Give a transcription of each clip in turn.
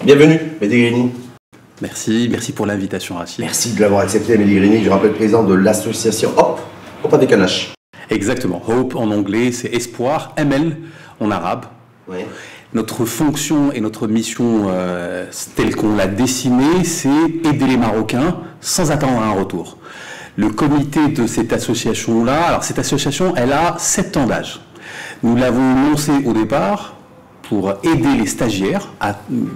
Bienvenue, Mehdi Grini. Merci pour l'invitation, Rachid. Merci de l'avoir accepté, Mehdi Grini. Je rappelle président de l'association Hope, Hope avec un H. Exactement. Hope en anglais, c'est espoir. ML en arabe. Oui. Notre fonction et notre mission, telle qu'on l'a dessinée, c'est aider les Marocains sans attendre un retour. Le comité de cette association-là, alors cette association, elle a 7 ans d'âge. Nous l'avons lancée au départ pour aider les stagiaires,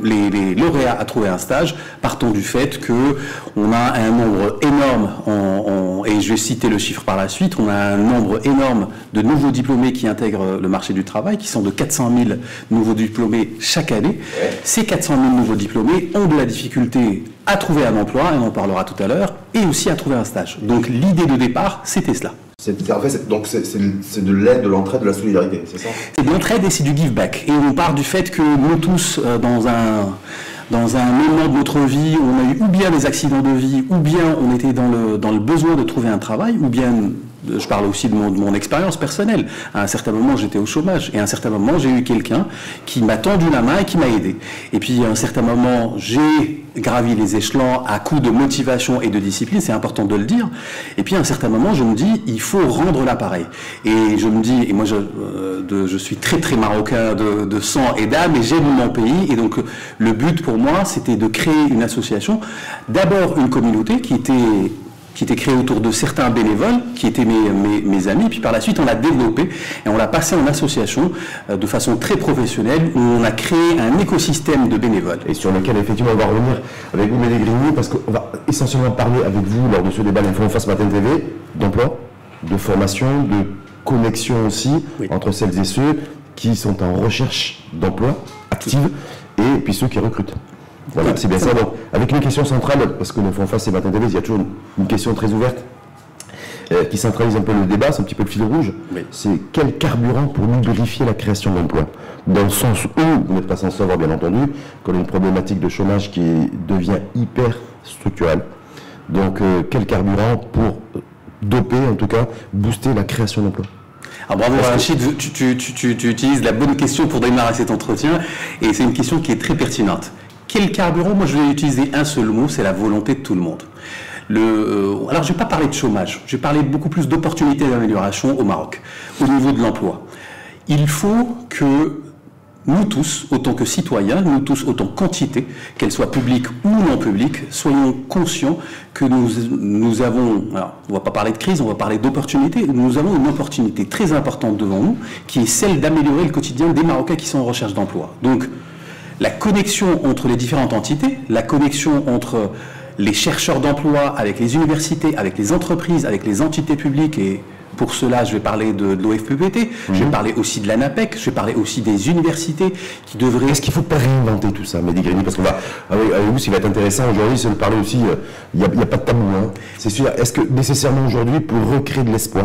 les lauréats à trouver un stage, partant du fait qu'on a un nombre énorme, et je vais citer le chiffre par la suite, on a un nombre énorme de nouveaux diplômés qui intègrent le marché du travail, qui sont de 400 000 nouveaux diplômés chaque année. Ces 400 000 nouveaux diplômés ont de la difficulté à trouver un emploi, et on en parlera tout à l'heure, et aussi à trouver un stage. Donc l'idée de départ, c'était cela. En fait, c'est de l'aide, de l'entraide, de la solidarité, c'est ça? C'est de l'entraide et c'est du give back. Et on part du fait que nous tous, dans un moment de notre vie, on a eu ou bien des accidents de vie, ou bien on était dans le besoin de trouver un travail, ou bien, je parle aussi de mon expérience personnelle. À un certain moment, j'étais au chômage. Et à un certain moment, j'ai eu quelqu'un qui m'a tendu la main et qui m'a aidé. Et puis, à un certain moment, j'ai gravi les échelons à coup de motivation et de discipline, c'est important de le dire. Et puis, à un certain moment, je me dis, il faut rendre l'appareil. Et je me dis, et moi, je suis très marocain de sang et d'âme, et j'aime mon pays. Et donc, le but pour moi, c'était de créer une association. D'abord, une communauté qui était créée autour de certains bénévoles, qui étaient mes amis, puis par la suite on l'a développé et on l'a passé en association de façon très professionnelle, où on a créé un écosystème de bénévoles. Et sur lequel effectivement on va revenir avec vous, Mehdi Grini, parce qu'on va essentiellement parler avec vous lors de ce débat d'Info en Face Matin TV, d'emploi, de formation, de connexion aussi, oui, entre celles et ceux qui sont en recherche d'emploi active et puis ceux qui recrutent. Voilà, c'est bien ça. Donc, avec une question centrale, parce que l'Info en Face, c'est Matin TV, il y a toujours une question très ouverte qui centralise un peu le débat, c'est un petit peu le fil rouge. Oui. C'est quel carburant pour lubrifier la création d'emplois? Dans le sens où, vous n'êtes pas sans savoir bien entendu, qu'on a une problématique de chômage qui devient hyper structurelle. Donc, quel carburant pour doper, en tout cas, booster la création d'emplois? Ah, bravo Rachid, tu utilises la bonne question pour démarrer cet entretien, et c'est une question qui est très pertinente. Quel carburant? Moi, je vais utiliser un seul mot, c'est la volonté de tout le monde. Alors, je ne vais pas parler de chômage, je vais parler beaucoup plus d'opportunités d'amélioration au Maroc, au niveau de l'emploi. Il faut que nous tous, autant que citoyens, nous tous, autant qu'entités, qu'elles soient publiques ou non publiques, soyons conscients que nous avons, alors on ne va pas parler de crise, on va parler d'opportunités, nous avons une opportunité très importante devant nous, qui est celle d'améliorer le quotidien des Marocains qui sont en recherche d'emploi. Donc, la connexion entre les différentes entités, la connexion entre les chercheurs d'emploi avec les universités, avec les entreprises, avec les entités publiques, et pour cela, je vais parler de l'OFPPT, je vais parler aussi de l'ANAPEC, je vais parler aussi des universités qui devraient... Est-ce qu'il ne faut pas réinventer tout ça, Mehdi Grini? Parce qu'on va, avec vous, ce qui va être intéressant aujourd'hui, c'est de parler aussi, il n'y a pas de tabou, hein. C'est sûr. Est-ce que nécessairement aujourd'hui, pour recréer de l'espoir,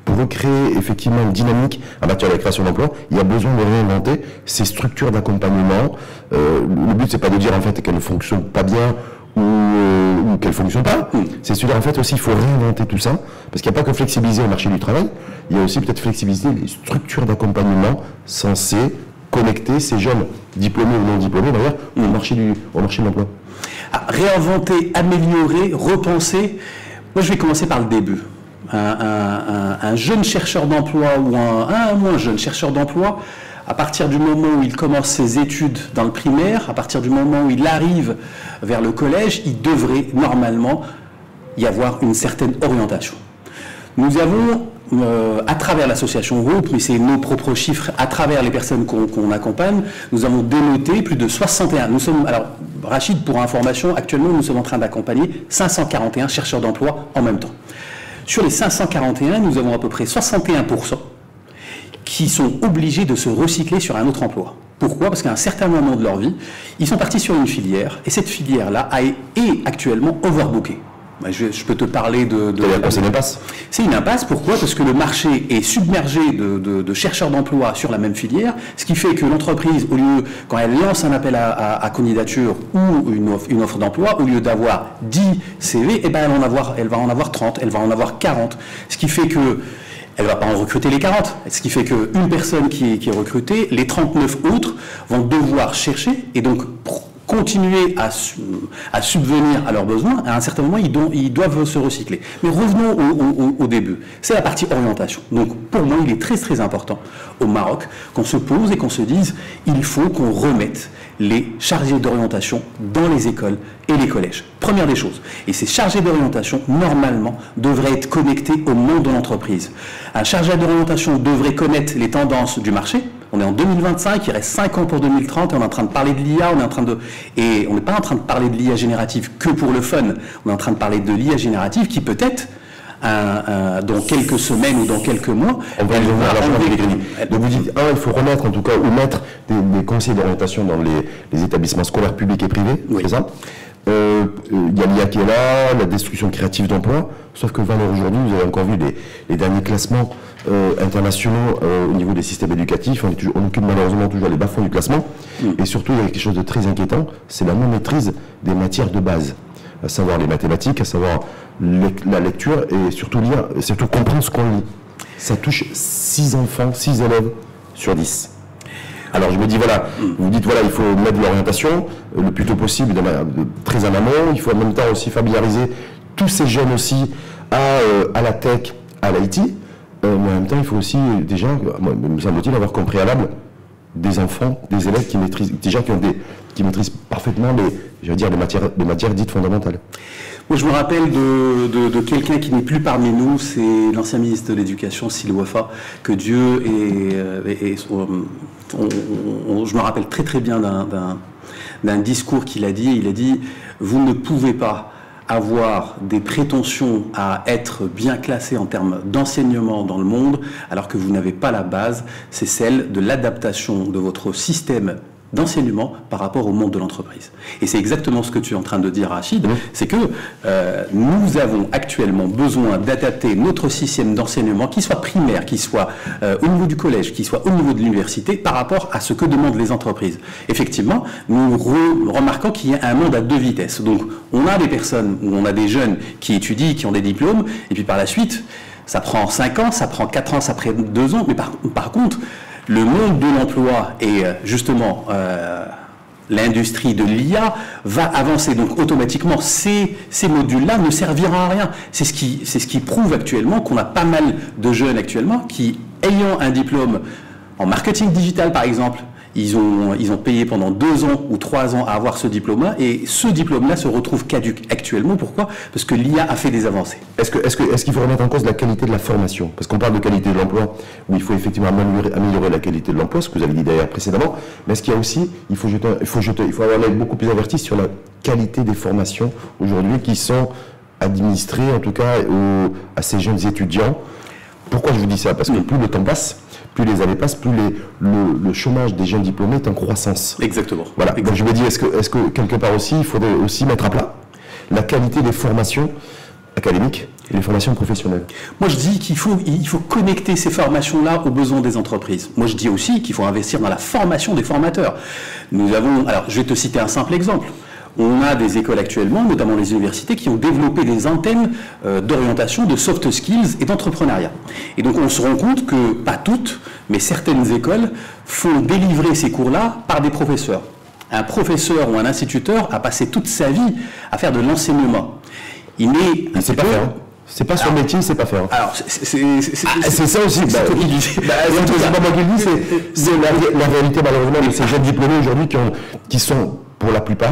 pour recréer effectivement une dynamique en matière de création d'emplois, il y a besoin de réinventer ces structures d'accompagnement? Le but, c'est pas de dire en fait qu'elles ne fonctionnent pas bien, ou qu'elle ne fonctionne pas. C'est celui-là, en fait, aussi, il faut réinventer tout ça, parce qu'il n'y a pas que flexibiliser le marché du travail, il y a aussi peut-être flexibiliser les structures d'accompagnement censées connecter ces jeunes, diplômés ou non diplômés, d'ailleurs, au marché de l'emploi. Réinventer, améliorer, repenser. Moi, je vais commencer par le début. Un jeune chercheur d'emploi ou un moins jeune chercheur d'emploi, à partir du moment où il commence ses études dans le primaire, à partir du moment où il arrive vers le collège, il devrait normalement y avoir une certaine orientation. Nous avons, à travers l'association Hope, mais c'est nos propres chiffres, à travers les personnes qu'on accompagne, nous avons dénoté plus de 61. Nous sommes, alors Rachid, pour information, actuellement nous sommes en train d'accompagner 541 chercheurs d'emploi en même temps. Sur les 541, nous avons à peu près 61% qui sont obligés de se recycler sur un autre emploi. Pourquoi? Parce qu'à un certain moment de leur vie, ils sont partis sur une filière, et cette filière-là est actuellement overbookée. Je peux te parler c'est une impasse. C'est une impasse, pourquoi? Parce que le marché est submergé de chercheurs d'emploi sur la même filière, ce qui fait que l'entreprise, au lieu, quand elle lance un appel à candidature ou une offre d'emploi, au lieu d'avoir 10 CV, eh ben elle va en avoir 30, elle va en avoir 40, ce qui fait que elle ne va pas en recruter les 40. Ce qui fait qu'une personne qui est recrutée, les 39 autres vont devoir chercher. Et donc, continuer à subvenir à leurs besoins, à un certain moment, ils doivent se recycler. Mais revenons au début. C'est la partie orientation. Donc, pour moi, il est très, très important au Maroc qu'on se pose et qu'on se dise, il faut qu'on remette les chargés d'orientation dans les écoles et les collèges. Première des choses. Et ces chargés d'orientation, normalement, devraient être connectés au monde de l'entreprise. Un chargé d'orientation devrait connaître les tendances du marché. On est en 2025, il reste 5 ans pour 2030, et on est en train de parler de l'IA, et on n'est pas en train de parler de l'IA générative que pour le fun, on est en train de parler de l'IA générative qui peut-être, dans quelques semaines ou dans quelques mois, on va donc vous dites, il faut remettre en tout cas, ou mettre des conseils d'orientation dans les établissements scolaires publics et privés, oui. C'est ça. Il y a l'IA qui est là, la destruction créative d'emplois, sauf que Valeurs aujourd'hui, vous avez encore vu les derniers classements internationaux au niveau des systèmes éducatifs, on occupe malheureusement toujours les bas-fonds du classement, et surtout il y a quelque chose de très inquiétant, c'est la non-maîtrise des matières de base, à savoir les mathématiques, à savoir la lecture, et surtout lire, et surtout comprendre ce qu'on lit. Ça touche 6 enfants, 6 élèves sur 10. Alors je me dis, voilà, vous dites, voilà, il faut mettre de l'orientation le plus tôt possible, très en amont. Il faut en même temps aussi familiariser tous ces jeunes aussi à la tech, à l'IT. Mais en même temps, il faut aussi déjà, me semble-t-il, avoir comme préalable des enfants, des élèves qui maîtrisent, déjà qui maîtrisent parfaitement les matières dites fondamentales. Moi, je me rappelle de quelqu'un qui n'est plus parmi nous, c'est l'ancien ministre de l'Éducation, Syll Wafa, que Dieu je me rappelle très très bien d'un discours qu'il a dit. Il a dit « Vous ne pouvez pas avoir des prétentions à être bien classé en termes d'enseignement dans le monde, alors que vous n'avez pas la base, c'est celle de l'adaptation de votre système d'enseignement par rapport au monde de l'entreprise. » Et c'est exactement ce que tu es en train de dire, Rachid, c'est que nous avons actuellement besoin d'adapter notre système d'enseignement, qu'il soit primaire, qu'il soit au niveau du collège, qu'il soit au niveau de l'université, par rapport à ce que demandent les entreprises. Effectivement, nous remarquons qu'il y a un monde à 2 vitesses. Donc, on a des personnes, ou on a des jeunes qui étudient, qui ont des diplômes, et puis par la suite, ça prend 5 ans, ça prend 4 ans, ça prend 2 ans, mais par contre, le monde de l'emploi et justement l'industrie de l'IA va avancer. Donc automatiquement, ces modules-là ne serviront à rien. C'est ce qui prouve actuellement qu'on a pas mal de jeunes actuellement qui, ayant un diplôme en marketing digital par exemple, ils ont payé pendant 2 ans ou 3 ans à avoir ce diplôme-là, et ce diplôme-là se retrouve caduc actuellement. Pourquoi? Parce que l'IA a fait des avancées. Est-ce qu'il faut remettre en cause la qualité de la formation? Parce qu'on parle de qualité de l'emploi, où il faut effectivement améliorer la qualité de l'emploi, ce que vous avez dit d'ailleurs précédemment, mais est-ce qu'il y a aussi, il faut avoir l'œil beaucoup plus averti sur la qualité des formations aujourd'hui qui sont administrées, en tout cas, à ces jeunes étudiants. Pourquoi je vous dis ça? Parce que plus le temps passe, plus les années passent, plus le chômage des jeunes diplômés est en croissance. Exactement. Voilà. Donc je me dis, est-ce que quelque part aussi, il faudrait aussi mettre à plat la qualité des formations académiques et les formations professionnelles? Moi, je dis qu'il faut connecter ces formations-là aux besoins des entreprises. Moi, je dis aussi qu'il faut investir dans la formation des formateurs. Alors, je vais te citer un simple exemple. On a des écoles actuellement, notamment les universités, qui ont développé des antennes d'orientation, de soft skills et d'entrepreneuriat. Et donc on se rend compte que, pas toutes, mais certaines écoles font délivrer ces cours-là par des professeurs. Un professeur ou un instituteur a passé toute sa vie à faire de l'enseignement. C'est pas faire. C'est pas son métier, c'est pas faire. Alors, c'est ça aussi. C'est pas moi qui le dis, c'est la réalité malheureusement de ces jeunes diplômés aujourd'hui qui sont, pour la plupart,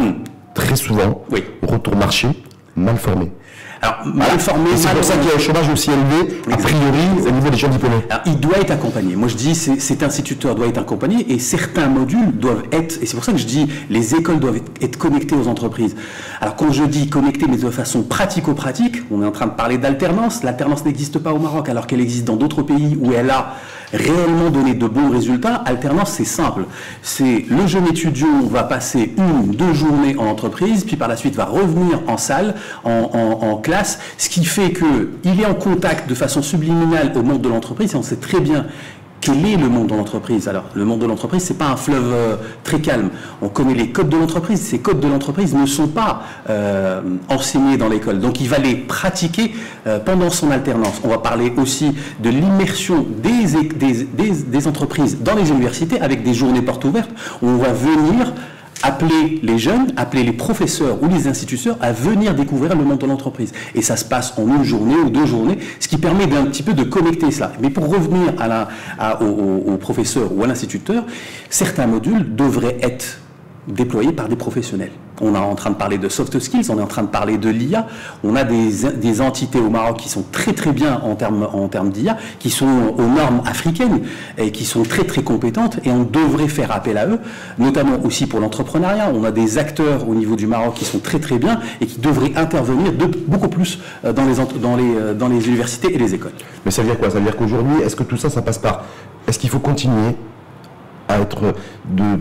très souvent, retour marché, mal formés. Alors, mal formé, c'est pour ça qu'il y a un chômage aussi élevé, a priori, au niveau des jeunes diplômés. Alors, il doit être accompagné. Moi, je dis, cet instituteur doit être accompagné, et certains modules doivent être, et c'est pour ça que je dis, les écoles doivent être connectées aux entreprises. Alors, quand je dis connectées, mais de façon pratico-pratique, on est en train de parler d'alternance. L'alternance n'existe pas au Maroc, alors qu'elle existe dans d'autres pays où elle a réellement donné de bons résultats. Alternance, c'est simple. C'est le jeune étudiant va passer 1-2 journées en entreprise, puis par la suite va revenir en salle, en classe, ce qui fait qu'il est en contact de façon subliminale au monde de l'entreprise, et on sait très bien quel est le monde de l'entreprise. Alors, le monde de l'entreprise, c'est pas un fleuve très calme. On connaît les codes de l'entreprise. Ces codes de l'entreprise ne sont pas enseignés dans l'école. Donc, il va les pratiquer pendant son alternance. On va parler aussi de l'immersion des entreprises dans les universités avec des journées portes ouvertes où on va venir appeler les jeunes, appeler les professeurs ou les instituteurs à venir découvrir le monde de l'entreprise. Et ça se passe en une journée ou 2 journées, ce qui permet d'un petit peu de connecter cela. Mais pour revenir au professeur ou à l'instituteur, certains modules devraient être déployés par des professionnels. On est en train de parler de soft skills, on est en train de parler de l'IA. On a des entités au Maroc qui sont très très bien en termes d'IA, qui sont aux normes africaines et qui sont très très compétentes, et on devrait faire appel à eux, notamment aussi pour l'entrepreneuriat. On a des acteurs au niveau du Maroc qui sont très très bien et qui devraient intervenir beaucoup plus dans les universités et les écoles. Mais ça veut dire quoi? Ça veut dire qu'aujourd'hui, est-ce que tout ça, ça passe par... Est-ce qu'il faut continuer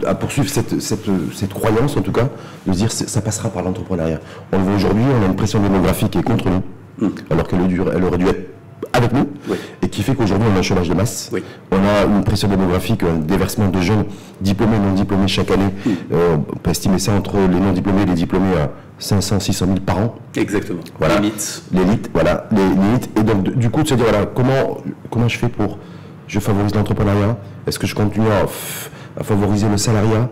à poursuivre cette croyance, en tout cas, de se dire que ça passera par l'entrepreneuriat? On le voit aujourd'hui, on a une pression démographique qui est contre nous, alors qu'elle aurait dû être avec nous, oui. Et qui fait qu'aujourd'hui on a un chômage de masse, oui. On a une pression démographique, un déversement de jeunes diplômés et non diplômés chaque année. On peut estimer ça entre les non diplômés et les diplômés à 500, 600 000 par an. Exactement. Voilà. L'élite, voilà, l'élite. Et donc du coup de se dire, voilà, comment je fais pour... Je favorise l'entrepreneuriat. Est-ce que je continue à favoriser le salariat,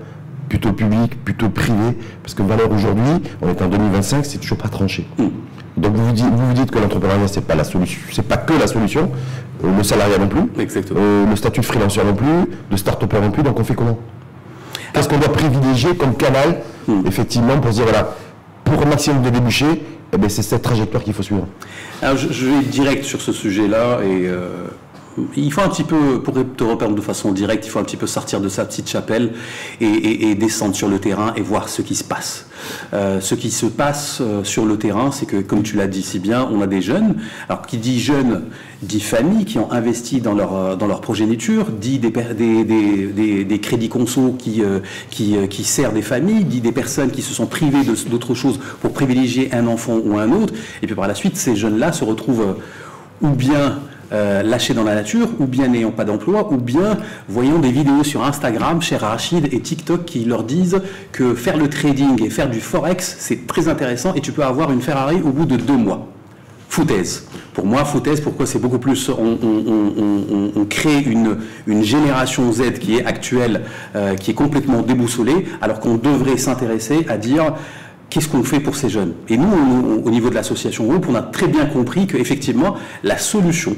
plutôt public, plutôt privé? Parce que valeur aujourd'hui, on est en 2025, c'est toujours pas tranché. Donc vous vous dites que l'entrepreneuriat, c'est pas la solution, c'est pas que la solution. Le salariat non plus. Exactement. Le statut de freelanceur non plus, de start-upper non plus. Donc on fait comment? Qu'est-ce qu'on doit privilégier comme canal, effectivement, pour se dire, voilà, pour un maximum de débouchés, eh bien, c'est cette trajectoire qu'il faut suivre. Alors je vais direct sur ce sujet-là, et il faut un petit peu, pour te repérer de façon directe, il faut un petit peu sortir de sa petite chapelle et descendre sur le terrain et voir ce qui se passe. Ce qui se passe sur le terrain, c'est que, comme tu l'as dit si bien, on a des jeunes. Alors, qui dit jeunes, dit familles qui ont investi dans leur progéniture, dit des crédits conso qui servent des familles, dit des personnes qui se sont privées d'autre chose pour privilégier un enfant ou un autre. Et puis par la suite, ces jeunes-là se retrouvent ou bien lâchés dans la nature, ou bien n'ayant pas d'emploi, ou bien voyant des vidéos sur Instagram, cher Rachid, et TikTok qui leur disent que faire le trading et faire du forex, c'est très intéressant et tu peux avoir une Ferrari au bout de 2 mois. Foutaise. Pour moi, foutaise, pourquoi? C'est beaucoup plus... On crée une génération Z qui est actuelle, qui est complètement déboussolée, alors qu'on devrait s'intéresser à dire... Qu'est-ce qu'on fait pour ces jeunes? Et nous, au niveau de l'association Groupe, on a très bien compris qu'effectivement, la solution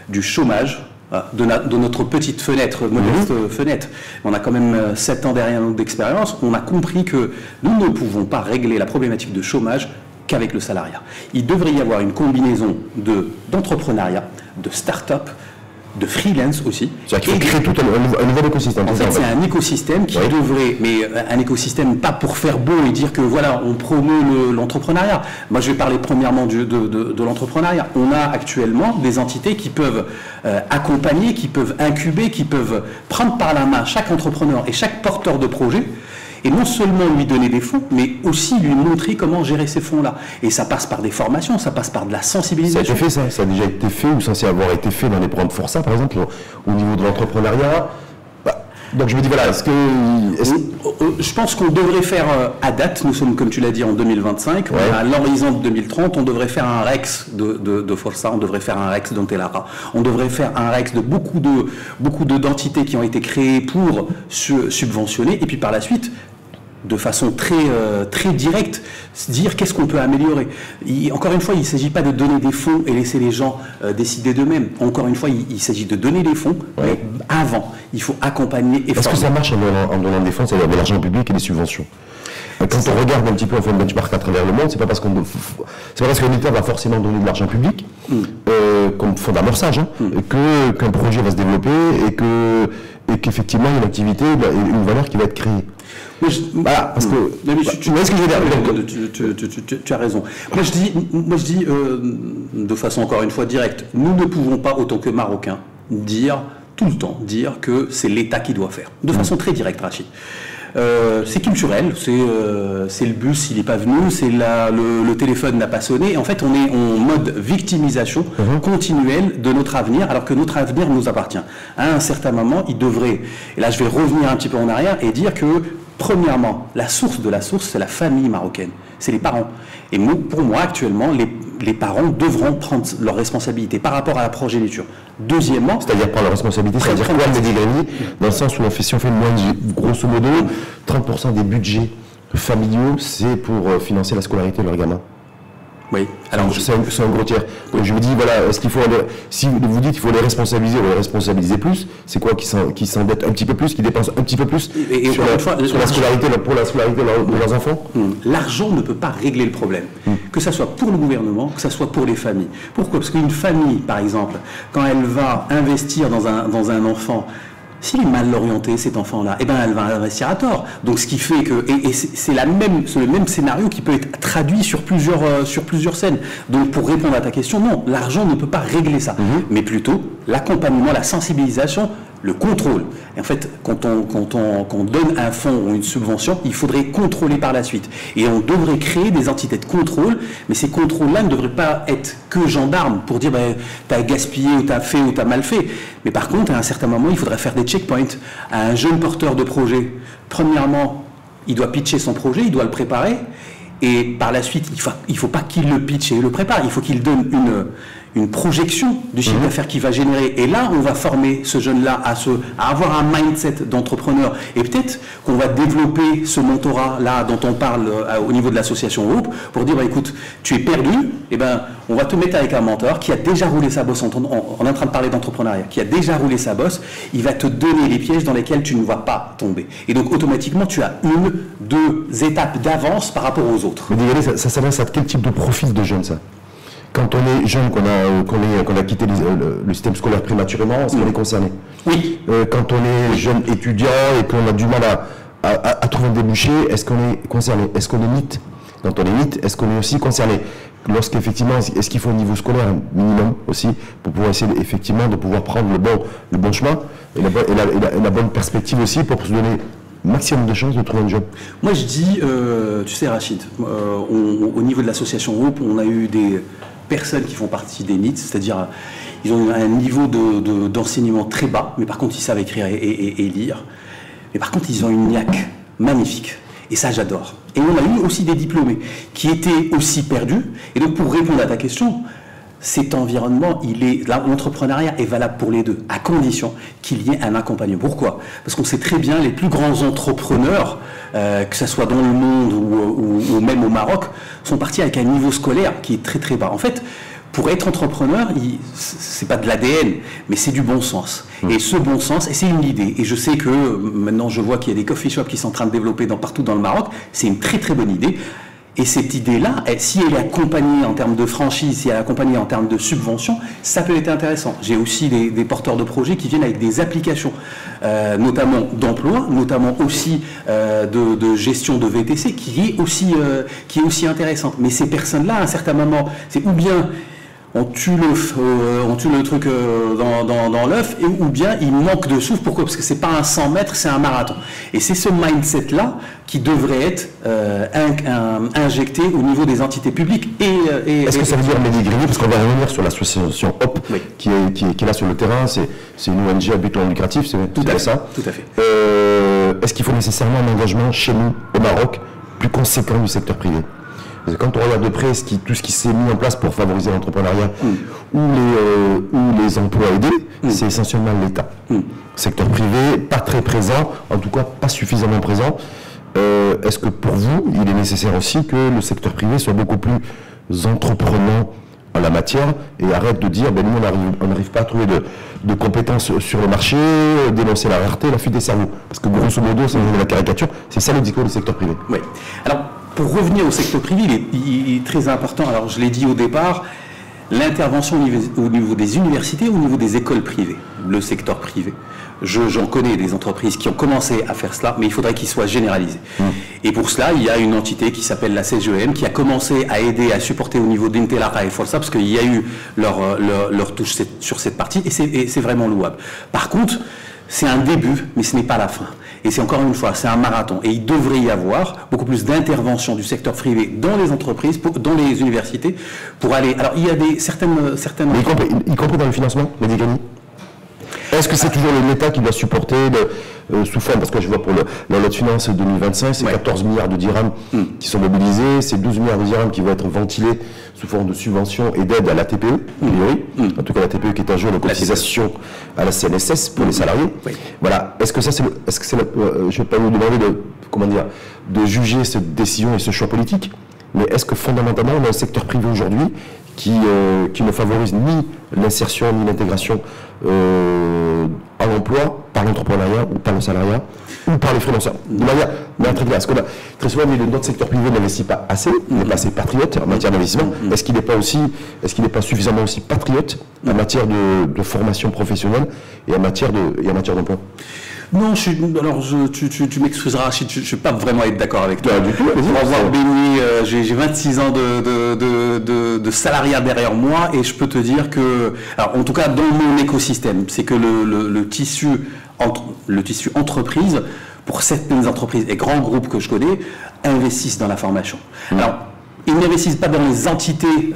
du chômage, de notre petite fenêtre, modeste fenêtre, on a quand même 7 ans derrière nous d'expérience, on a compris que nous ne pouvons pas régler la problématique de chômage qu'avec le salariat. Il devrait y avoir une combinaison d'entrepreneuriat, de start-up, de freelance aussi. C'est-à-dire qu'il faut créer tout un nouvel écosystème. En fait, c'est un écosystème qui devrait, mais un écosystème pas pour faire beau et dire que voilà, on promeut l'entrepreneuriat. Moi, je vais parler premièrement de l'entrepreneuriat. On a actuellement des entités qui peuvent accompagner, qui peuvent incuber, qui peuvent prendre par la main chaque entrepreneur et chaque porteur de projet, et non seulement lui donner des fonds, mais aussi lui montrer comment gérer ces fonds-là. Et ça passe par des formations, ça passe par de la sensibilisation. Ça a été fait, ça a déjà été fait ou censé avoir été fait dans les programmes Força, par exemple, au niveau de l'entrepreneuriat. Donc je me dis, voilà, je pense qu'on devrait faire, à date, nous sommes, comme tu l'as dit, en 2025, ouais. À l'horizon de 2030, on devrait faire un REX de Força, on devrait faire un REX d'Antelara, on devrait faire un REX de beaucoup d'entités qui ont été créées pour subventionner, et puis par la suite, de façon très directe, se dire qu'est-ce qu'on peut améliorer. Encore une fois, il ne s'agit pas de donner des fonds et laisser les gens décider d'eux-mêmes. Encore une fois, il s'agit de donner des fonds, mais avant, il faut accompagner et former. Est-ce que ça marche en donnant des fonds, c'est-à-dire de l'argent public et des subventions? Quand on regarde un petit peu, on fait un benchmark à travers le monde, c'est pas parce que l'État va forcément donner de l'argent public, comme fonds d'amorçage, qu'un projet va se développer et qu'effectivement il y a une activité et une valeur qui va être créée. Voilà, parce que... Tu vois ce que je veux dire? Tu as raison. Moi je dis de façon encore une fois directe, nous ne pouvons pas, autant que Marocains, tout le temps dire que c'est l'État qui doit faire. De façon très directe, Rachid. C'est culturel, c'est le bus, il n'est pas venu, c'est le téléphone n'a pas sonné. En fait, on est en mode victimisation continuelle de notre avenir, alors que notre avenir nous appartient. À un certain moment, il devrait, et là je vais revenir un petit peu en arrière et dire que, premièrement, la source de la source, c'est la famille marocaine, c'est les parents. Et pour moi, actuellement, les parents devront prendre leurs responsabilités par rapport à la progéniture. Deuxièmement... C'est-à-dire prendre la responsabilité, c'est-à-dire quoi, Mehdi Grigny, dans le sens où si on fait grosso modo, 30% des budgets familiaux, c'est pour financer la scolarité de leurs gamins. Oui. Alors, c'est un gros tiers. Donc je vous dis, voilà, est-ce qu'il faut si vous dites qu'il faut les responsabiliser, on les responsabiliser plus, c'est quoi qui s'endettent un petit peu plus, qui dépensent un petit peu plus sur la scolarité, pour la scolarité de leurs enfants? L'argent ne peut pas régler le problème. Que ça soit pour le gouvernement, que ça soit pour les familles. Pourquoi? Parce qu'une famille, par exemple, quand elle va investir dans un enfant, s'il est mal orienté, cet enfant-là, eh ben, elle va investir à tort. Donc, ce qui fait que... Et c'est le même scénario qui peut être traduit sur plusieurs scènes. Donc, pour répondre à ta question, non, l'argent ne peut pas régler ça. Mais plutôt, l'accompagnement, la sensibilisation, le contrôle. Et en fait, quand on donne un fonds ou une subvention, il faudrait contrôler par la suite. Et on devrait créer des entités de contrôle, mais ces contrôles-là ne devraient pas être que gendarmes pour dire ben, t'as gaspillé ou t'as fait ou t'as mal fait. Mais par contre, à un certain moment, il faudrait faire des checkpoints à un jeune porteur de projet. Premièrement, il doit pitcher son projet, il doit le préparer. Et par la suite, il ne faut pas qu'il le pitche et le prépare, il faut qu'il donne une projection du chiffre d'affaires qu'il va générer. Et là, on va former ce jeune-là à avoir un mindset d'entrepreneur. Et peut-être qu'on va développer ce mentorat-là dont on parle au niveau de l'association Hope pour dire, bah, écoute, tu es perdu, eh ben, on va te mettre avec un mentor qui a déjà roulé sa bosse, on est en train de parler d'entrepreneuriat, qui a déjà roulé sa bosse, il va te donner les pièges dans lesquels tu ne vas pas tomber. Et donc, automatiquement, tu as 2 étapes d'avance par rapport aux autres. Mais ça s'adresse à quel type de profil de jeune, ça? Quand on est jeune, qu'on a quitté le système scolaire prématurément, est-ce qu'on est concerné? Oui. Quand on est jeune étudiant et qu'on a du mal à trouver un débouché, est-ce qu'on est concerné? Est-ce qu'on est NEET? Quand on est NEET, est-ce qu'on est aussi concerné? Lorsqu'effectivement, est-ce qu'il faut un niveau scolaire minimum aussi pour pouvoir essayer effectivement de pouvoir prendre le bon chemin et la bonne perspective aussi pour se donner maximum de chances de trouver un job? Moi je dis, tu sais Rachid, au niveau de l'association Hope, on a eu des personnes qui font partie des NEET, c'est-à-dire ils ont un niveau d'enseignement très bas, mais par contre ils savent écrire et lire. Mais par contre ils ont une niaque magnifique. Et ça j'adore. Et on a eu aussi des diplômés qui étaient aussi perdus. Et donc pour répondre à ta question, cet environnement, l'entrepreneuriat est valable pour les deux, à condition qu'il y ait un accompagnement. Pourquoi? Parce qu'on sait très bien, les plus grands entrepreneurs, que ce soit dans le monde ou même au Maroc, sont partis avec un niveau scolaire qui est très très bas. En fait, pour être entrepreneur, c'est pas de l'ADN, mais c'est du bon sens. Et ce bon sens, et c'est une idée. Et je sais que maintenant, je vois qu'il y a des coffee shops qui sont en train de développer partout dans le Maroc. C'est une très très bonne idée. Et cette idée-là, si elle est accompagnée en termes de franchise, si elle est accompagnée en termes de subvention, ça peut être intéressant. J'ai aussi des porteurs de projets qui viennent avec des applications, notamment d'emploi, notamment aussi de gestion de VTC, qui est aussi intéressante. Mais ces personnes-là, à un certain moment, c'est ou bien on tue le truc dans l'œuf, ou bien il manque de souffle. Pourquoi? Parce que c'est pas un 100 mètres, c'est un marathon. Et c'est ce mindset-là qui devrait être injecté au niveau des entités publiques. Est-ce que ça veut dire, Mehdi Grigny, parce qu'on va revenir sur l'association Hope, oui, qui est là sur le terrain, c'est une ONG à but non lucratif, c'est ça? Tout à fait. Est-ce qu'il faut nécessairement un engagement chez nous, au Maroc, plus conséquent du secteur privé? Quand on regarde de près tout ce qui s'est mis en place pour favoriser l'entrepreneuriat ou les emplois aidés, c'est essentiellement l'État. Secteur privé, pas très présent, en tout cas pas suffisamment présent. Est-ce que pour vous, il est nécessaire aussi que le secteur privé soit beaucoup plus entreprenant en la matière et arrête de dire, ben nous on n'arrive pas à trouver de compétences sur le marché, dénoncer la rareté, la fuite des cerveaux? Parce que grosso modo, c'est la caricature, c'est ça le discours du secteur privé. Oui. Alors, pour revenir au secteur privé, il est très important, alors je l'ai dit au départ, l'intervention au niveau des universités, au niveau des écoles privées, le secteur privé. J'en connais des entreprises qui ont commencé à faire cela, mais il faudrait qu'il soit généralisé. Et pour cela, il y a une entité qui s'appelle la CGEM qui a commencé à aider, à supporter au niveau d'Intellara et Forza, parce qu'il y a eu leur touche sur cette partie, et c'est vraiment louable. Par contre, c'est un début, mais ce n'est pas la fin. Et c'est encore une fois, c'est un marathon. Et il devrait y avoir beaucoup plus d'intervention du secteur privé dans les entreprises, dans les universités, pour aller... Alors, il y a certaines... Mais y compris dans le financement, Mehdi Grigny? Est-ce que c'est toujours l'État qui doit supporter sous forme, parce que je vois pour la loi de finances 2025, c'est 14 milliards de dirhams qui sont mobilisés, c'est 12 milliards de dirhams qui vont être ventilés sous forme de subventions et d'aides à la TPE, a priori. En tout cas, la TPE qui est un jour de cotisation à la CNSS pour les salariés. Voilà. Est-ce que ça, je ne vais pas vous demander de juger cette décision et ce choix politique, mais est-ce que fondamentalement, on a un secteur privé aujourd'hui qui ne favorise ni l'insertion ni l'intégration à l'emploi par l'entrepreneuriat ou par le salariat ou par les freelancers. De manière très claire. Parce que là, très souvent, notre secteur privé n'investit pas assez, il n'est pas assez patriote en matière d'investissement. Est-ce qu'il n'est pas suffisamment aussi patriote en matière de formation professionnelle et en matière d'emploi? Non, tu m'excuseras, je ne suis pas vraiment être d'accord avec toi. Du tout, pour avoir baigné, j'ai 26 ans de salariat derrière moi et je peux te dire que, alors en tout cas dans mon écosystème, c'est que le tissu entreprise, pour certaines entreprises et grands groupes que je connais, investissent dans la formation. Alors, ils n'investissent pas dans les entités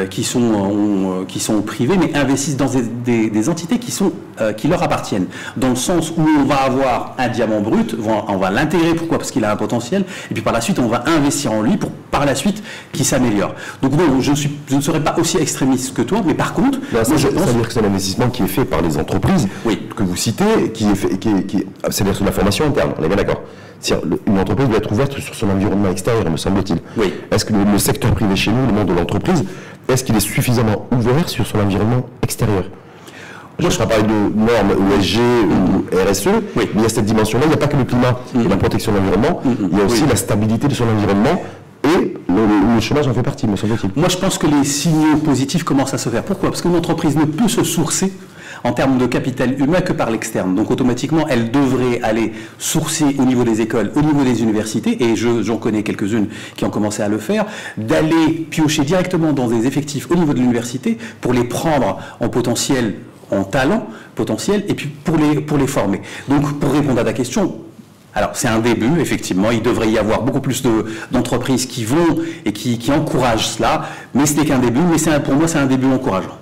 qui sont privées, mais investissent dans des entités qui leur appartiennent. Dans le sens où on va avoir un diamant brut, on va l'intégrer, pourquoi? Parce qu'il a un potentiel, et puis par la suite, on va investir en lui pour par la suite qu'il s'améliore. Donc non, je ne serai pas aussi extrémiste que toi, mais par contre, ça veut dire que c'est un investissement qui est fait par les entreprises que vous citez, c'est-à-dire sur la formation interne, on est bien d'accord. Une entreprise doit être ouverte sur son environnement extérieur, me semble-t-il. Oui. Est-ce que le secteur privé chez nous, le monde de l'entreprise, est-ce qu'il est suffisamment ouvert sur son environnement extérieur? Je ne vais pas parler de normes ESG ou RSE, mais il y a cette dimension-là. Il n'y a pas que le climat et la protection de l'environnement, il y a aussi la stabilité de son environnement. Et le chômage en fait partie, me semble-t-il. Moi, je pense que les signaux positifs commencent à se faire. Pourquoi? Parce qu'une entreprise ne peut se sourcer en termes de capital humain que par l'externe. Donc automatiquement, elle devrait aller sourcer au niveau des écoles, au niveau des universités, et j'en connais quelques-unes qui ont commencé à le faire, d'aller piocher directement dans des effectifs au niveau de l'université pour les prendre en potentiel, en talent potentiel, et puis pour les former. Donc pour répondre à ta question, alors c'est un début, effectivement, il devrait y avoir beaucoup plus d'entreprises qui vont et qui encouragent cela, mais ce n'est qu'un début, mais pour moi c'est un début encourageant.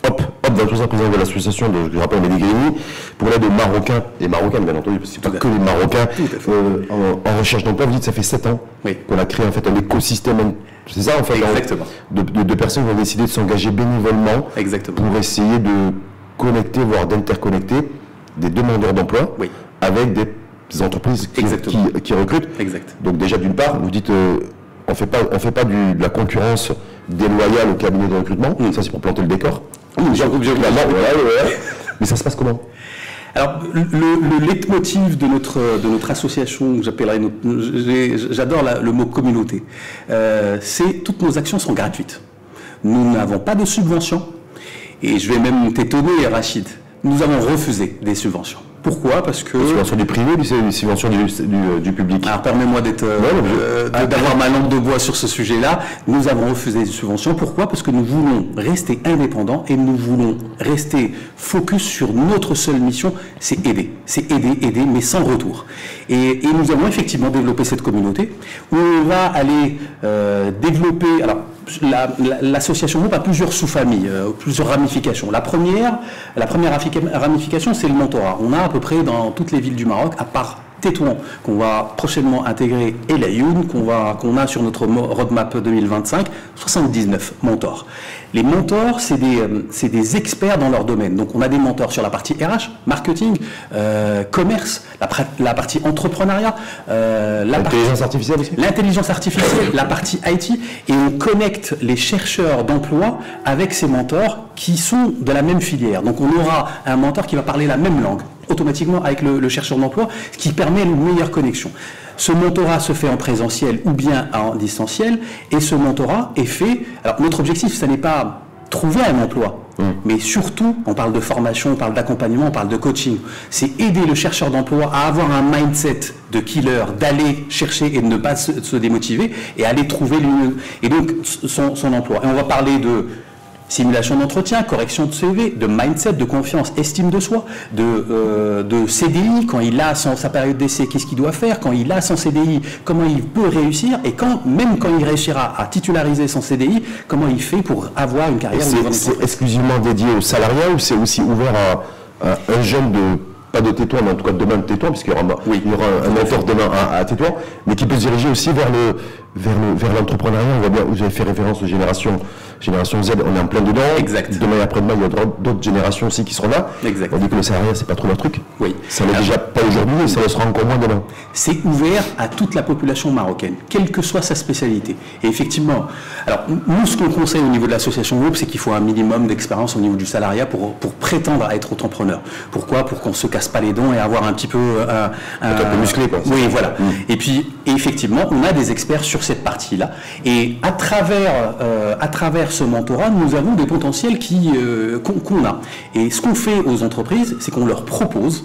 Hop, dans tout ça, président de l'association, je rappelle Mehdi Grigny, pour l'aide aux Marocains, et Marocaines bien entendu, parce que c'est pas que les Marocains en recherche d'emploi, vous dites que ça fait 7 ans qu'on a créé en fait un écosystème, c'est ça en fait, de personnes qui ont décidé de s'engager bénévolement pour essayer de connecter, voire d'interconnecter des demandeurs d'emploi avec des entreprises qui recrutent. Donc déjà d'une part, vous dites on fait pas de la concurrence déloyale au cabinet de recrutement, ça c'est pour planter le décor. Mais ça se passe comment? Alors, le leitmotiv de notre association, j'adore le mot communauté, c'est toutes nos actions sont gratuites. Nous n'avons pas de subventions, et je vais même t'étonner, Rachid, nous avons refusé des subventions. Pourquoi? Parce que... Les subventions du privé ou les subventions du public? Alors, permets-moi d'avoir ma langue de bois sur ce sujet-là. Nous avons refusé des subventions. Pourquoi? Parce que nous voulons rester indépendants et nous voulons rester focus sur notre seule mission, c'est aider. C'est aider, mais sans retour. Et nous avons effectivement développé cette communauté où on va aller développer... Alors, l'association groupe a plusieurs sous-familles, plusieurs ramifications. La première ramification, c'est le mentorat. On a à peu près dans toutes les villes du Maroc, à part Tétouan, qu'on va prochainement intégrer, et Laayoune, qu'on a sur notre roadmap 2025, 79 mentors. Les mentors, c'est des experts dans leur domaine. Donc on a des mentors sur la partie RH, marketing, commerce, la partie entrepreneuriat, l'intelligence artificielle aussi. L'intelligence artificielle, la partie IT, et on connecte les chercheurs d'emploi avec ces mentors qui sont de la même filière. Donc on aura un mentor qui va parler la même langue automatiquement avec le chercheur d'emploi, ce qui permet une meilleure connexion. Ce mentorat se fait en présentiel ou bien en distanciel, et ce mentorat est fait... Alors notre objectif, ce n'est pas trouver un emploi, mais surtout, on parle de formation, on parle d'accompagnement, on parle de coaching. C'est aider le chercheur d'emploi à avoir un mindset de killer, d'aller chercher et de ne pas se démotiver, et aller trouver et donc son emploi. Et on va parler de simulation d'entretien, correction de CV, de mindset, de confiance, estime de soi, de CDI, quand il a sa période d'essai, qu'est-ce qu'il doit faire, quand il a son CDI, comment il peut réussir, et même quand il réussira à titulariser son CDI, comment il fait pour avoir une carrière. C'est exclusivement dédié aux salariés ou c'est aussi ouvert un jeune pas de Tétouan, mais en tout cas demain de Tétouan, puisqu'il y aura, il y aura un mentor demain à Tétouan, mais qui peut se diriger aussi vers l'entrepreneuriat. On voit bien, vous avez fait référence aux générations Z, on est en plein dedans. Exact. Demain et après-demain, il y a d'autres générations aussi qui seront là. Exact. On dit que le salariat, c'est pas trop leur truc. Oui. Ça l'est déjà pas aujourd'hui et ça le sera encore moins demain. C'est ouvert à toute la population marocaine, quelle que soit sa spécialité. Et effectivement, alors nous, ce qu'on conseille au niveau de l'association Groupe, c'est qu'il faut un minimum d'expérience au niveau du salariat pour prétendre à être entrepreneur. Pourquoi? Pour qu'on se casse pas les dents et avoir un petit peu un peu musclé, quoi. Oui, voilà. Et puis, effectivement, on a des experts sur cette partie-là. Et à travers ce mentorat, nous avons des potentiels qu'on a. Et ce qu'on fait aux entreprises, c'est qu'on leur propose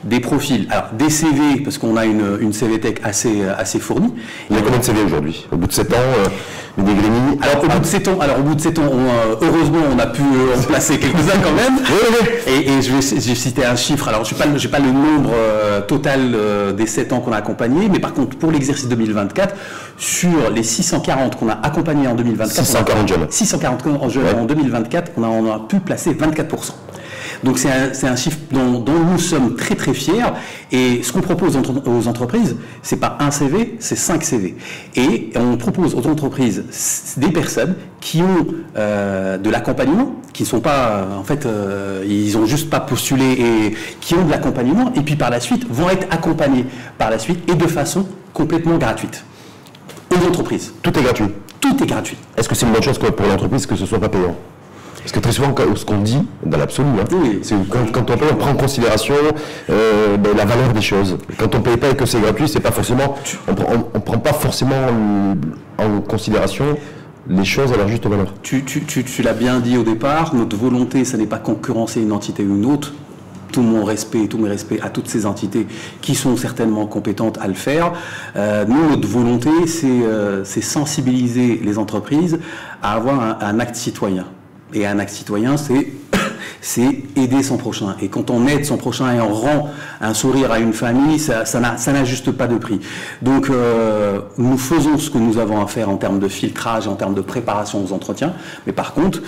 des profils, alors des CV, parce qu'on a une CV Tech assez fournie. Il y a combien de CV aujourd'hui? Au bout de 7 ans, Negrini. Alors au bout de 7 ans, heureusement, on a pu en placer quelques-uns quand même. Et je vais citer un chiffre. Alors je n'ai pas le nombre total des 7 ans qu'on a accompagnés, mais par contre, pour l'exercice 2024, sur les 640 qu'on a accompagnés en 2024, 640 jeunes en 2024, on a pu placer 24%. Donc c'est un chiffre dont nous sommes très très fiers, et ce qu'on propose aux entreprises, c'est pas un CV, c'est 5 CV. Et on propose aux entreprises des personnes qui ont de l'accompagnement, qui ne sont pas, en fait, ils ont juste pas postulé, et qui ont de l'accompagnement, et puis par la suite vont être accompagnés par la suite, et de façon complètement gratuite aux entreprises. Tout est gratuit. Tout est gratuit. Est-ce que c'est une bonne chose pour l'entreprise que ce soit pas payant? Parce que très souvent, ce qu'on dit, dans l'absolu, c'est quand on paye, on prend en considération la valeur des choses. Quand on ne paye pas et que c'est gratuit, c'est pas forcément, on prend pas forcément en considération les choses à leur juste valeur. Tu l'as bien dit au départ, notre volonté, ce n'est pas concurrencer une entité ou une autre. Tout mon respect, tous mes respects à toutes ces entités qui sont certainement compétentes à le faire. Nous, notre volonté, c'est sensibiliser les entreprises à avoir un acte citoyen. Et un acte citoyen, c'est aider son prochain. Et quand on aide son prochain et on rend un sourire à une famille, ça n'a juste pas de prix. Donc, nous faisons ce que nous avons à faire en termes de filtrage, en termes de préparation aux entretiens. Mais par contre,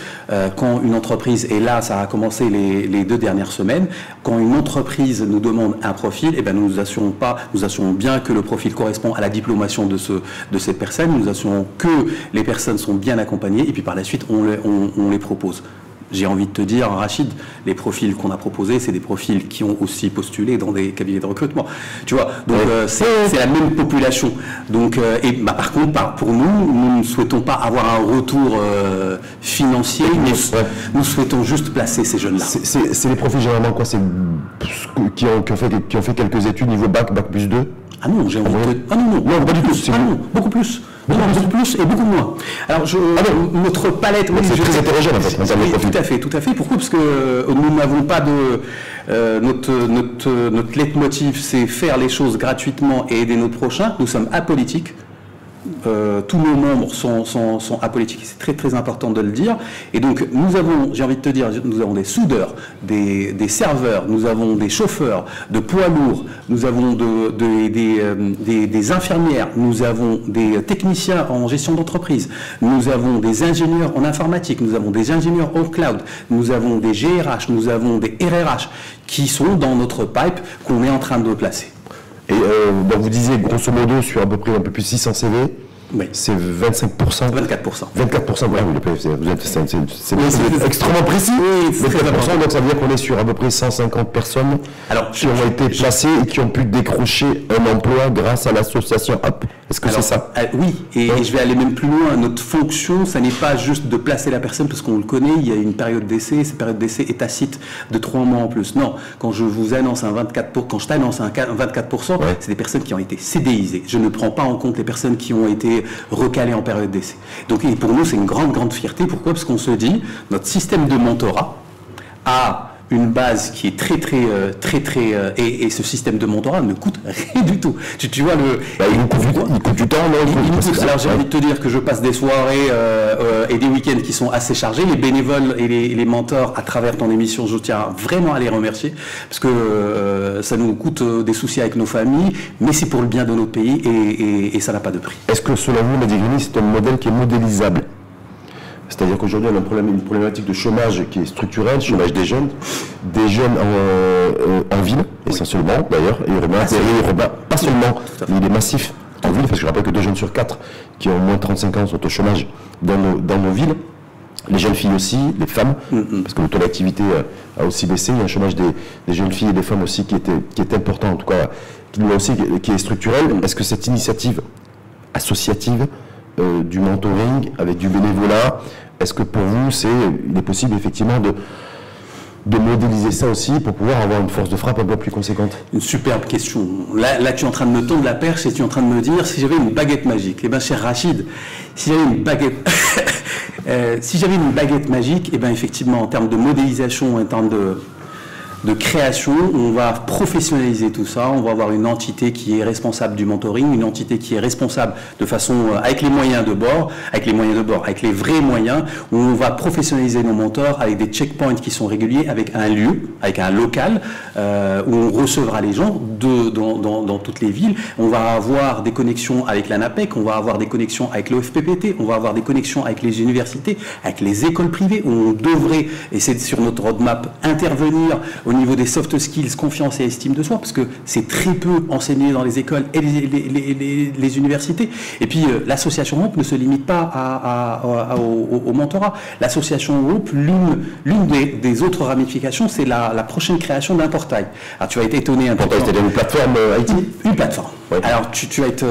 quand une entreprise, et là, ça a commencé les 2 dernières semaines, quand une entreprise nous demande un profil, eh ben, nous assurons bien que le profil correspond à la diplomation de cette personne. Nous assurons que les personnes sont bien accompagnées, et puis par la suite, on les propose. J'ai envie de te dire, Rachid, les profils qu'on a proposés, c'est des profils qui ont aussi postulé dans des cabinets de recrutement. Tu vois, donc c'est la même population. Donc, par contre, pour nous ne souhaitons pas avoir un retour financier, nous souhaitons juste placer ces jeunes-là. C'est les profils généralement quoi? C'est qui ont fait quelques études niveau bac plus 2? Ah non, j'ai envie de te... Ah non, pas du tout. Ah non, beaucoup plus. Non, beaucoup plus et beaucoup moins. Alors, notre palette... Oui, c'est très hétérogène en fait. Oui, tout à fait. Pourquoi? Parce que nous n'avons pas de... notre leitmotiv, c'est faire les choses gratuitement et aider notre prochain. Nous sommes apolitiques. Tous nos membres sont apolitiques, c'est très très important de le dire. Et donc nous avons, j'ai envie de te dire, nous avons des soudeurs, des serveurs, nous avons des chauffeurs de poids lourds, nous avons des infirmières, nous avons des techniciens en gestion d'entreprise, nous avons des ingénieurs en informatique, nous avons des ingénieurs au cloud, nous avons des GRH, nous avons des RRH qui sont dans notre pipe qu'on est en train de placer. Et vous disiez grosso modo sur à peu près un peu plus 600 CV, oui. C'est 25%. 24%. 24%, voilà, c'est extrêmement précis. Oui, 24%, donc ça veut dire qu'on est sur à peu près 150 personnes qui ont été placées et qui ont pu décrocher un emploi grâce à l'association Hop. Est-ce que c'est ça? Oui, et je vais aller même plus loin. Notre fonction, ça n'est pas juste de placer la personne parce qu'on le connaît, il y a une période d'essai, cette période d'essai est tacite de 3 mois en plus. Non, quand je vous annonce un 24%, quand je t'annonce un 24%, c'est des personnes qui ont été CDIsées. Je ne prends pas en compte les personnes qui ont été recalées en période d'essai. Donc pour nous, c'est une grande fierté. Pourquoi? Parce qu'on se dit, notre système de mentorat a une base qui est très et ce système de mentorat ne coûte rien du tout. Tu vois il coûte du temps, alors j'ai envie de te dire que je passe des soirées et des week-ends qui sont assez chargés. Les bénévoles et les mentors à travers ton émission, je tiens vraiment à les remercier parce que ça nous coûte des soucis avec nos familles, mais c'est pour le bien de notre pays et ça n'a pas de prix. Est-ce que selon vous, Negrini, c'est un modèle qui est modélisable? C'est-à-dire qu'aujourd'hui, on a une problématique de chômage qui est structurelle, chômage des jeunes en ville, essentiellement d'ailleurs, et urbain, périurbain, pas seulement, mais il est massif en ville, parce que je rappelle que 2 jeunes sur 4 qui ont moins de 35 ans sont au chômage dans nos villes. Les jeunes filles aussi, les femmes, parce que le taux d'activité a aussi baissé. Il y a un chômage des jeunes filles et des femmes aussi qui est important, en tout cas, qui est structurel. Est-ce que cette initiative associative du mentoring avec du bénévolat, est-ce que pour vous, il est possible effectivement de modéliser ça aussi pour pouvoir avoir une force de frappe un peu plus conséquente? Une superbe question. Là, tu es en train de me tendre la perche et tu es en train de me dire si j'avais une baguette magique. Eh bien, cher Rachid, si j'avais une baguette... si j'avais une baguette magique, eh bien, effectivement, en termes de modélisation, en termes de création, on va professionnaliser tout ça, on va avoir une entité qui est responsable du mentoring, une entité qui est responsable de façon, avec les moyens de bord, avec les vrais moyens, où on va professionnaliser nos mentors avec des checkpoints qui sont réguliers, avec un lieu, avec un local, où on recevra les gens dans toutes les villes. On va avoir des connexions avec l'ANAPEC, on va avoir des connexions avec l'OFPPT, on va avoir des connexions avec les universités, avec les écoles privées, où on devrait, et c'est sur notre roadmap, intervenir au niveau des soft skills, confiance et estime de soi, parce que c'est très peu enseigné dans les écoles et les universités. Et puis l'association Hope ne se limite pas au mentorat. L'association Hope, l'une des autres ramifications, c'est la prochaine création d'un portail. Alors tu vas être étonné un peu. Portail, c'est-à-dire une plateforme IT? Une plateforme. Ouais. Alors tu vas être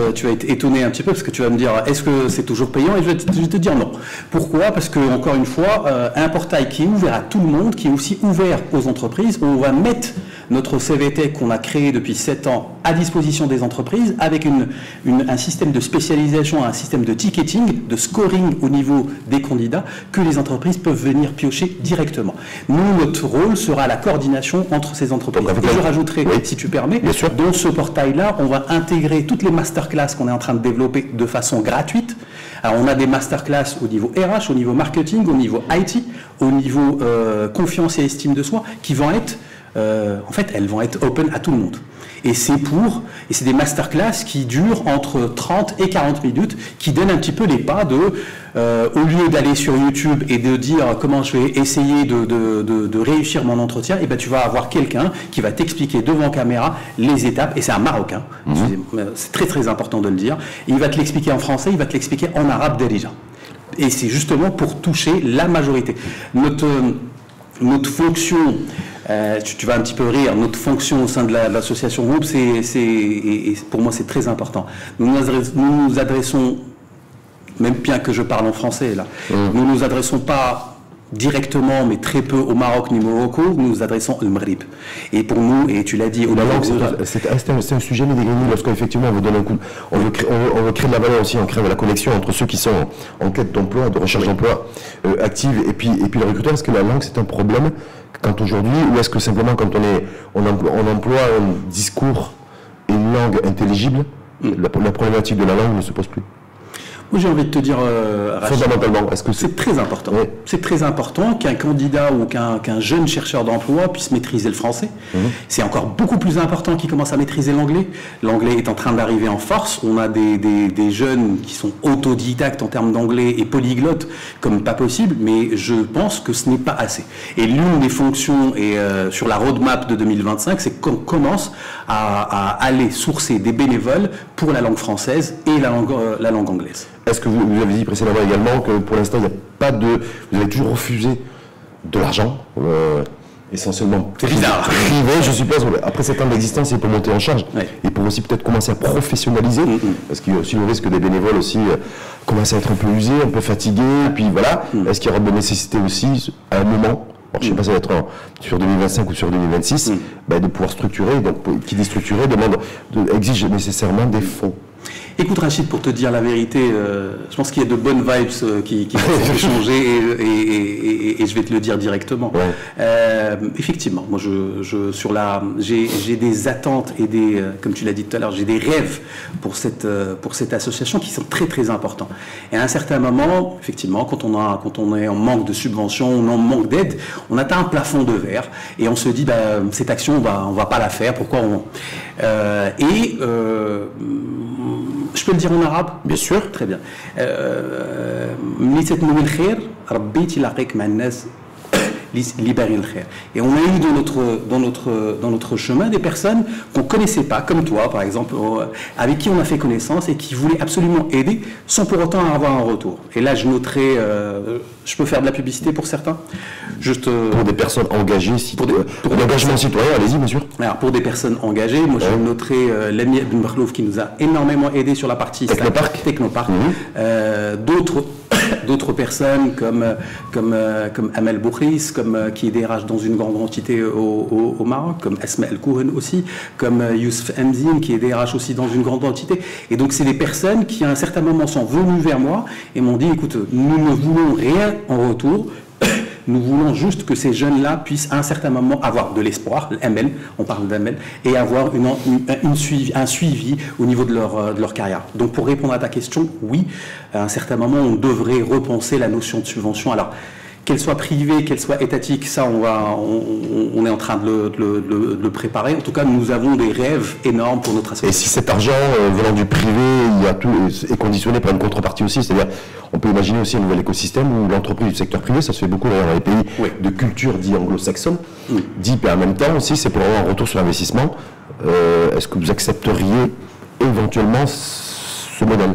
étonné un petit peu parce que tu vas me dire est-ce que c'est toujours payant, et je vais te dire non. Pourquoi? Parce que encore une fois, un portail qui est ouvert à tout le monde, qui est aussi ouvert aux entreprises, on va mettre notre CVT qu'on a créé depuis 7 ans à disposition des entreprises avec un système de spécialisation, un système de ticketing, de scoring au niveau des candidats que les entreprises peuvent venir piocher directement. Nous, notre rôle sera la coordination entre ces entreprises. Donc, et je rajouterai, oui, si tu permets, dans ce portail-là, on va intégrer toutes les masterclass qu'on est en train de développer de façon gratuite. Alors, on a des masterclass au niveau RH, au niveau marketing, au niveau IT, au niveau confiance et estime de soi, qui vont être, en fait, elles vont être open à tout le monde. Et c'est des masterclass qui durent entre 30 et 40 minutes, qui donnent un petit peu les pas de, au lieu d'aller sur YouTube et de dire comment je vais essayer de réussir mon entretien, et ben tu vas avoir quelqu'un qui va t'expliquer devant caméra les étapes, et c'est un Marocain, c'est très très important de le dire, et il va te l'expliquer en français, il va te l'expliquer en arabe déjà. Et c'est justement pour toucher la majorité. Notre fonction, tu vas un petit peu rire, notre fonction au sein de l'association Groupe, et pour moi c'est très important. Nous nous adressons, même bien que je parle en français là, nous nous adressons pas directement, mais très peu au Maroc ni au Morocco, nous nous adressons au Maghreb. Et pour nous, et tu l'as dit, au Maroc, c'est un sujet médicament, lorsqu'effectivement on veut donner un coup, on veut créer de la valeur aussi, on crée de la connexion entre ceux qui sont en quête d'emploi, de recherche d'emploi active, et puis les recruteurs. Est-ce que la langue c'est un problème quand aujourd'hui, ou est-ce que simplement quand on emploie un discours et une langue intelligible, la problématique de la langue ne se pose plus? Moi, j'ai envie de te dire, fondamentalement, est-ce que c'est très important. Oui. C'est très important qu'un candidat ou qu'un jeune chercheur d'emploi puisse maîtriser le français. C'est encore beaucoup plus important qu'il commence à maîtriser l'anglais. L'anglais est en train d'arriver en force. On a des jeunes qui sont autodidactes en termes d'anglais et polyglottes comme pas possible, mais je pense que ce n'est pas assez. Et l'une des fonctions sur la roadmap de 2025, c'est qu'on commence à aller sourcer des bénévoles pour la langue française et la langue anglaise. Est-ce que vous avez dit précédemment également que pour l'instant, il n'y a pas de... Vous avez toujours refusé de l'argent, essentiellement privé, je suppose. Après 7 ans d'existence, c'est pour monter en charge, et pour aussi peut-être commencer à professionnaliser, parce qu'il y a aussi le risque que des bénévoles aussi commencent à être un peu usés, un peu fatigués, et puis voilà. Est-ce qu'il y aura de nécessité aussi, à un moment, alors, je ne sais pas si ça va être sur 2025 ou sur 2026, de pouvoir structurer. Donc, qui dit structurer exige nécessairement des fonds. Écoute Rachid, pour te dire la vérité, je pense qu'il y a de bonnes vibes qui vont changer et je vais te le dire directement. Effectivement, moi j'ai des attentes et comme tu l'as dit tout à l'heure, j'ai des rêves pour cette association qui sont très très importants. Et à un certain moment, effectivement, quand on est en manque de subventions, on en manque d'aide, on atteint un plafond de verre et on se dit cette action on va pas la faire. Pourquoi je peux le dire en arabe? Bien sûr. Très bien. ربيتي لاقيك مع الناس اللي باغيين الخير. Et on a eu dans notre chemin des personnes qu'on connaissait pas, comme toi par exemple, avec qui on a fait connaissance et qui voulaient absolument aider sans pour autant avoir un retour. Et là je noterai, je peux faire de la publicité pour certains. Pour des personnes engagées, pour l'engagement citoyen, allez-y bien sûr. Alors pour des personnes engagées, moi je noterai l'ami Ibn Makhlouf qui nous a énormément aidé sur la partie Technopark. D'autres personnes comme Amel Boukhris, qui est DRH dans une grande entité au Maroc, comme Asma El Kouhen aussi, comme Youssef Hamzine qui est DRH aussi dans une grande entité. Et donc c'est des personnes qui à un certain moment sont venues vers moi et m'ont dit écoute, nous ne voulons rien en retour. Nous voulons juste que ces jeunes-là puissent à un certain moment avoir de l'espoir, l'ML, on parle d'ML, et avoir un suivi au niveau de leur carrière. Donc pour répondre à ta question, oui, à un certain moment, on devrait repenser la notion de subvention. Alors, qu'elle soit privée, qu'elle soit étatique, ça on est en train de le préparer. En tout cas, nous avons des rêves énormes pour notre association. Et si cet argent venant du privé, est conditionné par une contrepartie aussi, c'est-à-dire on peut imaginer aussi un nouvel écosystème où l'entreprise du secteur privé, ça se fait beaucoup dans les pays de culture dit anglo-saxonne, dit mais en même temps aussi c'est pour avoir un retour sur investissement. Est-ce que vous accepteriez éventuellement ce modèle?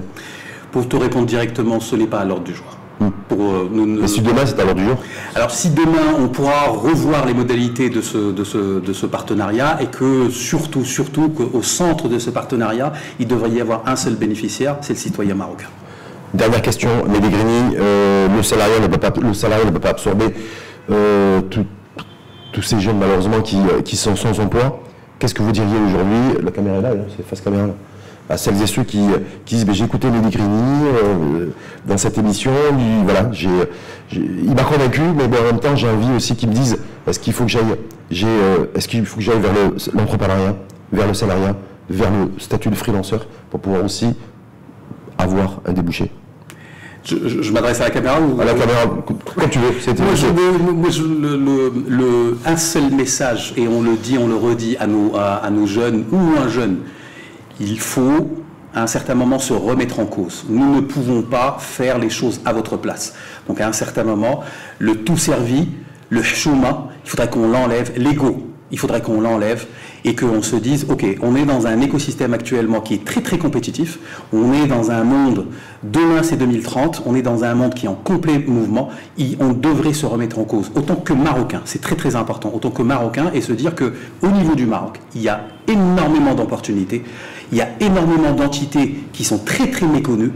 Pour te répondre directement, ce n'est pas à l'ordre du jour. Et si demain c'est à l'ordre du jour? Alors si demain on pourra revoir les modalités de ce partenariat et que surtout qu'au centre de ce partenariat il devrait y avoir un seul bénéficiaire, c'est le citoyen marocain. Dernière question, Mehdi Grigny, le salariat ne peut pas absorber tous ces jeunes malheureusement qui sont sans emploi. Qu'est-ce que vous diriez aujourd'hui, la caméra est là, c'est face caméra là, à celles et ceux qui disent j'ai écouté Mehdi Grigny dans cette émission, voilà, il m'a convaincu, mais bon, en même temps j'ai envie aussi qu'ils me disent est-ce qu'il faut que j'aille vers l'entrepreneuriat, vers le salariat, vers le statut de freelanceur pour pouvoir aussi avoir un débouché. Je m'adresse à la caméra ou... À la caméra, quand tu veux. Un seul message, et on le dit, on le redit à nos jeunes ou un jeune, il faut à un certain moment se remettre en cause. Nous ne pouvons pas faire les choses à votre place. Donc à un certain moment, le tout servi, le chouma, il faudrait qu'on l'enlève, l'ego. Il faudrait qu'on l'enlève et qu'on se dise, ok, on est dans un écosystème actuellement qui est très très compétitif, on est dans un monde, demain c'est 2030, on est dans un monde qui est en complet mouvement, on devrait se remettre en cause, autant que Marocain, c'est très très important, autant que Marocain, et se dire qu'au niveau du Maroc, il y a énormément d'opportunités, il y a énormément d'entités qui sont très très méconnues,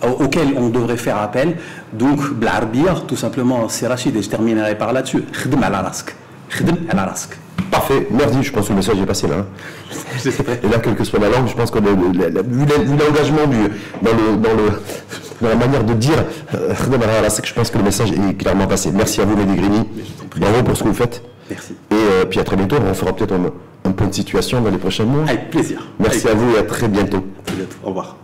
auquel on devrait faire appel. Donc, Blarbiya, tout simplement, c'est Rachid, et je terminerai par là-dessus. Khidm ala rask. Khidm ala rask. Parfait, merci, je pense que le message est passé là. Et là, quelle que soit la langue, je pense que vu l'engagement dans la manière de dire Khidm ala rask, je pense que le message est clairement passé. Merci à vous, Mehdi Grigny. Bravo pour ce que vous faites. Merci. Et puis à très bientôt, on fera peut-être un point de situation dans les prochains mois. Avec plaisir. Merci à vous et à très bientôt. À très bientôt. Au revoir.